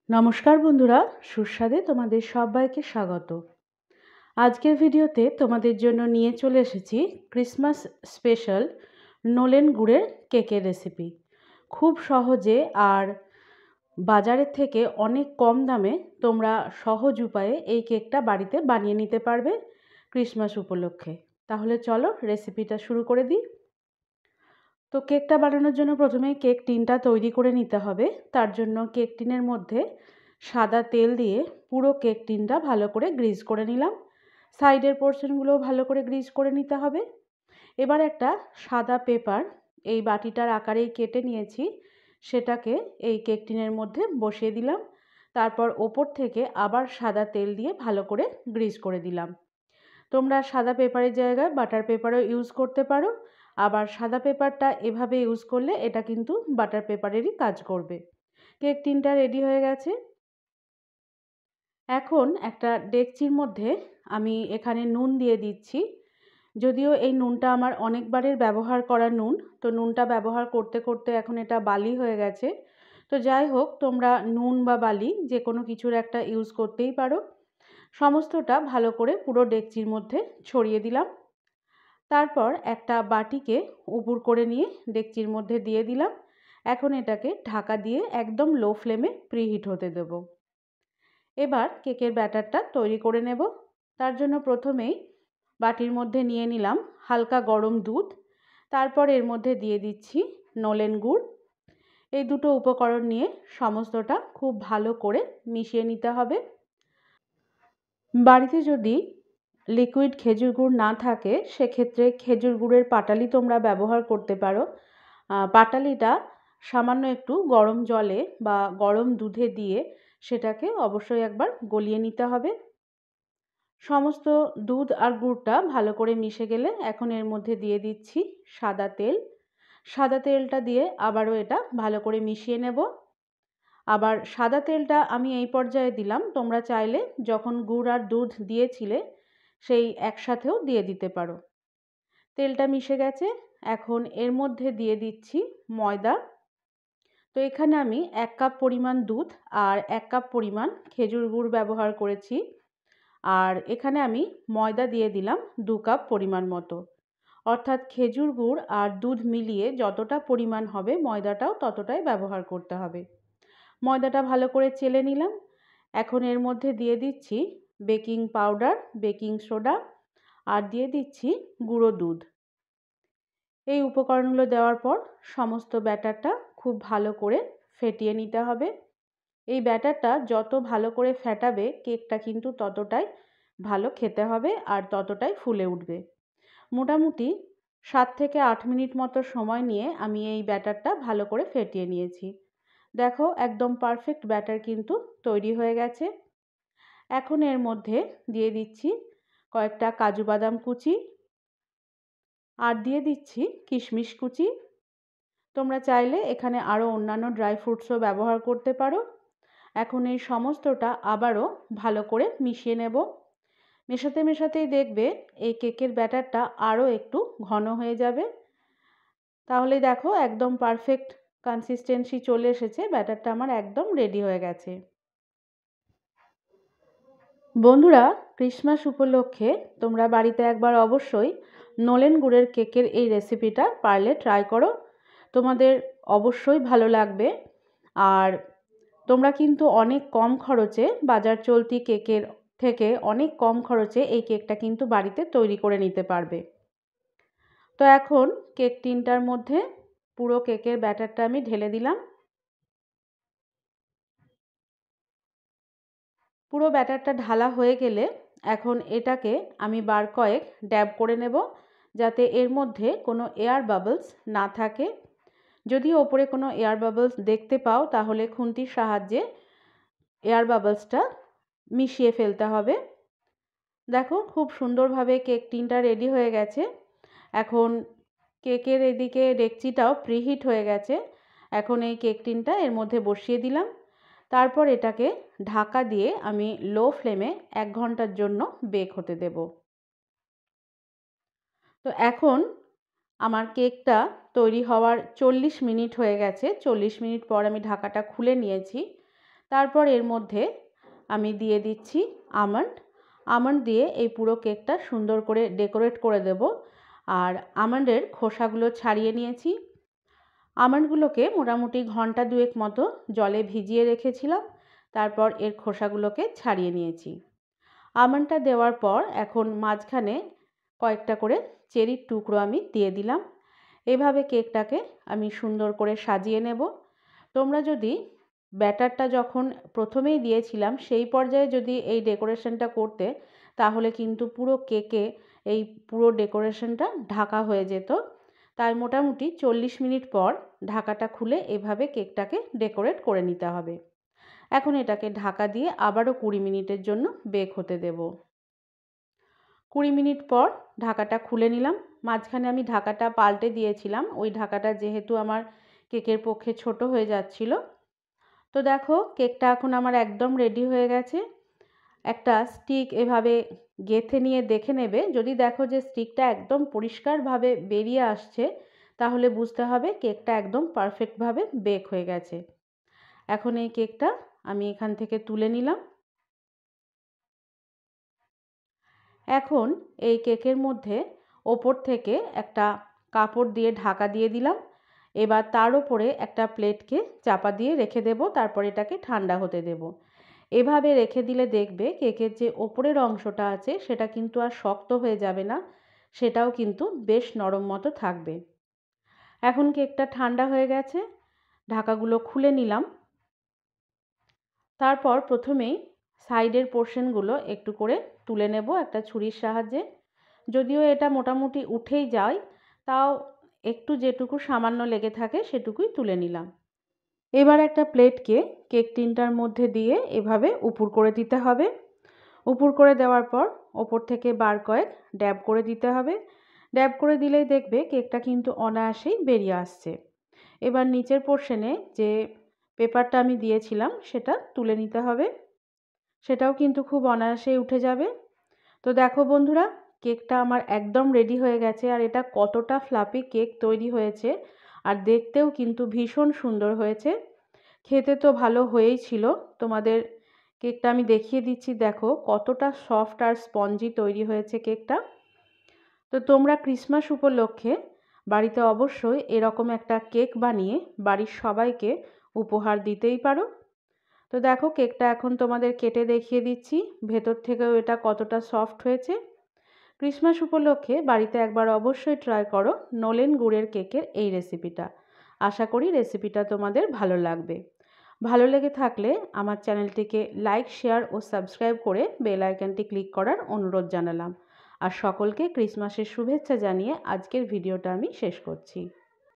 নমস্কার বন্ধুরা, সুস্বাদে তোমাদের সবাইকে স্বাগত। আজকের ভিডিওতে তোমাদের জন্য নিয়ে চলে এসেছি ক্রিসমাস স্পেশাল নোলেন গুড়ের কেকের রেসিপি। খুব সহজে আর বাজারের থেকে অনেক কম দামে তোমরা সহজ উপায়ে এই কেকটা বাড়িতে বানিয়ে নিতে পারবে ক্রিসমাস উপলক্ষে। তাহলে চলো রেসিপিটা শুরু করে দিই। তো কেকটা বানানোর জন্য প্রথমেই কেক টিনটা তৈরি করে নিতে হবে। তার জন্য কেক টিনের মধ্যে সাদা তেল দিয়ে পুরো কেক টিনটা ভালো করে গ্রিজ করে নিলাম। সাইডের পোর্শনগুলোও ভালো করে গ্রিজ করে নিতে হবে। এবার একটা সাদা পেপার এই বাটিটার আকারেই কেটে নিয়েছি, সেটাকে এই কেক টিনের মধ্যে বসিয়ে দিলাম। তারপর ওপর থেকে আবার সাদা তেল দিয়ে ভালো করে গ্রিজ করে দিলাম। তোমরা সাদা পেপারের জায়গায় বাটার পেপারও ইউজ করতে পারো। আবার সাদা পেপারটা এভাবে ইউজ করলে এটা কিন্তু বাটার পেপারেরই কাজ করবে। কেক টিনটা রেডি হয়ে গেছে। এখন একটা ডেকচির মধ্যে আমি এখানে নুন দিয়ে দিচ্ছি। যদিও এই নুনটা আমার অনেকবারের ব্যবহার করা নুন, তো নুনটা ব্যবহার করতে করতে এখন এটা বালি হয়ে গেছে। তো যাই হোক, তোমরা নুন বা বালি যে কোনো কিছুর একটা ইউজ করতেই পারো। সমস্তটা ভালো করে পুরো ডেকচির মধ্যে ছড়িয়ে দিলাম। তারপর একটা বাটিকে উপুড় করে নিয়ে ডেকচির মধ্যে দিয়ে দিলাম। এখন এটাকে ঢাকা দিয়ে একদম লো ফ্লেমে প্রিহিট হতে দেব। এবার কেকের ব্যাটারটা তৈরি করে নেব। তার জন্য প্রথমেই বাটির মধ্যে নিয়ে নিলাম হালকা গরম দুধ। তারপর এর মধ্যে দিয়ে দিচ্ছি নলেন গুড়। এই দুটো উপকরণ নিয়ে সমস্তটা খুব ভালো করে মিশিয়ে নিতে হবে। বাড়িতে যদি লিকুইড খেজুর গুড় না থাকে, সেক্ষেত্রে খেজুর গুড়ের পাটালি তোমরা ব্যবহার করতে পারো। পাটালিটা সামান্য একটু গরম জলে বা গরম দুধে দিয়ে সেটাকে অবশ্যই একবার গলিয়ে নিতে হবে। সমস্ত দুধ আর গুড়টা ভালো করে মিশে গেলে এখন এর মধ্যে দিয়ে দিচ্ছি সাদা তেল। সাদা তেলটা দিয়ে আবারও এটা ভালো করে মিশিয়ে নেব। আবার সাদা তেলটা আমি এই পর্যায়ে দিলাম, তোমরা চাইলে যখন গুড় আর দুধ দিয়েছিলে সেই একসাথেও দিয়ে দিতে পারো। তেলটা মিশে গেছে, এখন এর মধ্যে দিয়ে দিচ্ছি ময়দা। তো এখানে আমি 1 কাপ পরিমাণ দুধ আর 1 কাপ পরিমাণ খেজুর গুড় ব্যবহার করেছি। আর এখানে আমি ময়দা দিয়ে দিলাম 2 কাপ পরিমাণ মতো। অর্থাৎ খেজুর গুড় আর দুধ মিলিয়ে যতটা পরিমাণ হবে ময়দাটাও ততটাই ব্যবহার করতে হবে। ময়দাটা ভালো করে চেলে নিলাম। এখন এর মধ্যে দিয়ে দিচ্ছি বেকিং পাউডার, বেকিং সোডা আর দিয়ে দিচ্ছি গুঁড়ো দুধ। এই উপকরণগুলো দেওয়ার পর সমস্ত ব্যাটারটা খুব ভালো করে ফেটিয়ে নিতে হবে। এই ব্যাটারটা যত ভালো করে ফেটাবে কেকটা কিন্তু ততটাই ভালো খেতে হবে আর ততটাই ফুলে উঠবে। মোটামুটি 7 থেকে 8 মিনিট মতো সময় নিয়ে আমি এই ব্যাটারটা ভালো করে ফেটিয়ে নিয়েছি। দেখো একদম পারফেক্ট ব্যাটার কিন্তু তৈরি হয়ে গেছে। এখন এর মধ্যে দিয়ে দিচ্ছি কয়েকটা কাজু বাদাম কুচি আর দিয়ে দিচ্ছি কিশমিশ কুচি। তোমরা চাইলে এখানে আরও অন্যান্য ড্রাই ফ্রুটসও ব্যবহার করতে পারো। এখন এই সমস্তটা আবারও ভালো করে মিশিয়ে নেব। মেশাতে মেশাতেই দেখবে এই কেকের ব্যাটারটা আরও একটু ঘন হয়ে যাবে। তাহলে দেখো একদম পারফেক্ট কনসিস্টেন্সি চলে এসেছে, ব্যাটারটা আমার একদম রেডি হয়ে গেছে। বন্ধুরা, ক্রিসমাস উপলক্ষে তোমরা বাড়িতে একবার অবশ্যই নোলেন গুড়ের কেকের এই রেসিপিটা পারলে ট্রাই করো। তোমাদের অবশ্যই ভালো লাগবে। আর তোমরা কিন্তু অনেক কম খরচে বাজার চলতি কেকের থেকে অনেক কম খরচে এই কেকটা কিন্তু বাড়িতে তৈরি করে নিতে পারবে। তো এখন কেক টিনটার মধ্যে পুরো কেকের ব্যাটারটা আমি ঢেলে দিলাম। পুরো ব্যাটারটা ঢালা হয়ে গেলে এখন এটাকে আমি বার কয়েক ড্যাব করে নেব, যাতে এর মধ্যে কোনো এয়ার বাবলস না থাকে। যদি ওপরে কোনো এয়ার বাবলস দেখতে পাও তাহলে খুন্তির সাহায্যে এয়ার বাবলসটা মিশিয়ে ফেলতে হবে। দেখো খুব সুন্দরভাবে কেক টিনটা রেডি হয়ে গেছে। এখন কেকের এদিকে ডেকচিটাও প্রিহিট হয়ে গেছে। এখন এই কেক টিনটা এর মধ্যে বসিয়ে দিলাম। তারপর এটাকে ঢাকা দিয়ে আমি লো ফ্লেমে 1 ঘন্টার জন্য বেক হতে দেব। তো এখন আমার কেকটা তৈরি হওয়ার 40 মিনিট হয়ে গেছে। 40 মিনিট পর আমি ঢাকাটা খুলে নিয়েছি। তারপর এর মধ্যে আমি দিয়ে দিচ্ছি আমন্ড দিয়ে এই পুরো কেকটা সুন্দর করে ডেকোরেট করে দেব। আর আমন্ডের খোসাগুলো ছাড়িয়ে নিয়েছি। আমন্ডগুলোকে মোটামুটি ঘন্টা 2 মতো জলে ভিজিয়ে রেখেছিলাম। তারপর এর খোসাগুলোকে ছাড়িয়ে নিয়েছি। আমন্ডটা দেওয়ার পর এখন মাঝখানে কয়েকটা করে চেরির টুকরো আমি দিয়ে দিলাম। এভাবে কেকটাকে আমি সুন্দর করে সাজিয়ে নেব। তোমরা যদি ব্যাটারটা যখন প্রথমেই দিয়েছিলাম সেই পর্যায়ে যদি এই ডেকোরেশনটা করতে, তাহলে কিন্তু পুরো কেকে এই পুরো ডেকোরেশনটা ঢাকা হয়ে যেত। তাই মোটামুটি 40 মিনিট পর ঢাকাটা খুলে এভাবে কেকটাকে ডেকোরেট করে নিতে হবে। এখন এটাকে ঢাকা দিয়ে আবারও 20 মিনিটের জন্য বেক হতে দেব। 20 মিনিট পর ঢাকাটা খুলে নিলাম। মাঝখানে আমি ঢাকাটা পাল্টে দিয়েছিলাম, ওই ঢাকাটা যেহেতু আমার কেকের পক্ষে ছোট হয়ে যাচ্ছিল। তো দেখো কেকটা এখন আমার একদম রেডি হয়ে গেছে। একটা স্টিক এভাবে গেঁথে নিয়ে দেখে নেবে, যদি দেখো যে স্টিকটা একদম পরিষ্কারভাবে বেরিয়ে আসছে, তাহলে বুঝতে হবে কেকটা একদম পারফেক্টভাবে বেক হয়ে গেছে। এখন এই কেকটা আমি এখান থেকে তুলে নিলাম। এখন এই কেকের মধ্যে ওপর থেকে একটা কাপড় দিয়ে ঢাকা দিয়ে দিলাম। এবার তার উপরে একটা প্লেটকে চাপা দিয়ে রেখে দেব, তারপর এটাকে ঠান্ডা হতে দেব। এভাবে রেখে দিলে দেখবে কেকের যে ওপরের অংশটা আছে সেটা কিন্তু আর শক্ত হয়ে যাবে না, সেটাও কিন্তু বেশ নরম মতো থাকবে। এখন কেকটা ঠান্ডা হয়ে গেছে, ঢাকাগুলো খুলে নিলাম। তারপর প্রথমেই সাইডের পোর্শনগুলো একটু করে তুলে নেব একটা ছুরির সাহায্যে। যদিও এটা মোটামুটি উঠেই যায়, তাও একটু যেটুকু সামান্য লেগে থাকে সেটুকুই তুলে নিলাম। এবার একটা প্লেটকে কেক টিনটার মধ্যে দিয়ে এভাবে উপুর করে দিতে হবে। উপুর করে দেওয়ার পর ওপর থেকে বার কয়েক ড্যাব করে দিতে হবে। ড্যাব করে দিলেই দেখবে কেকটা কিন্তু অনায়াসেই বেরিয়ে আসছে। এবার নিচের পোর্শনে যে পেপারটা আমি দিয়েছিলাম সেটা তুলে নিতে হবে, সেটাও কিন্তু খুব অনায়াসেই উঠে যাবে। তো দেখো বন্ধুরা, কেকটা আমার একদম রেডি হয়ে গেছে। আর এটা কতটা ফ্লাফি কেক তৈরি হয়েছে, আর দেখতেও কিন্তু ভীষণ সুন্দর হয়েছে। খেতে তো ভালো হয়েই ছিল। তোমাদের কেকটা আমি দেখিয়ে দিচ্ছি, দেখো কতটা সফট আর স্পঞ্জি তৈরি হয়েছে কেকটা। তো তোমরা ক্রিসমাস উপলক্ষে বাড়িতে অবশ্যই এরকম একটা কেক বানিয়ে বাড়ির সবাইকে উপহার দিতেই পারো। তো দেখো কেকটা এখন তোমাদের কেটে দেখিয়ে দিচ্ছি, ভেতর থেকেও এটা কতটা সফট হয়েছে। ক্রিসমাস উপলক্ষে বাড়িতে একবার অবশ্যই ট্রাই করো নলেন গুড়ের কেকের এই রেসিপিটা। আশা করি রেসিপিটা তোমাদের ভালো লাগবে। ভালো লেগে থাকলে আমার চ্যানেলটিকে লাইক, শেয়ার ও সাবস্ক্রাইব করে বেল আইকনটি ক্লিক করার অনুরোধ জানালাম। আর সকলকে ক্রিসমাসের শুভেচ্ছা জানিয়ে আজকের ভিডিওটা আমি শেষ করছি।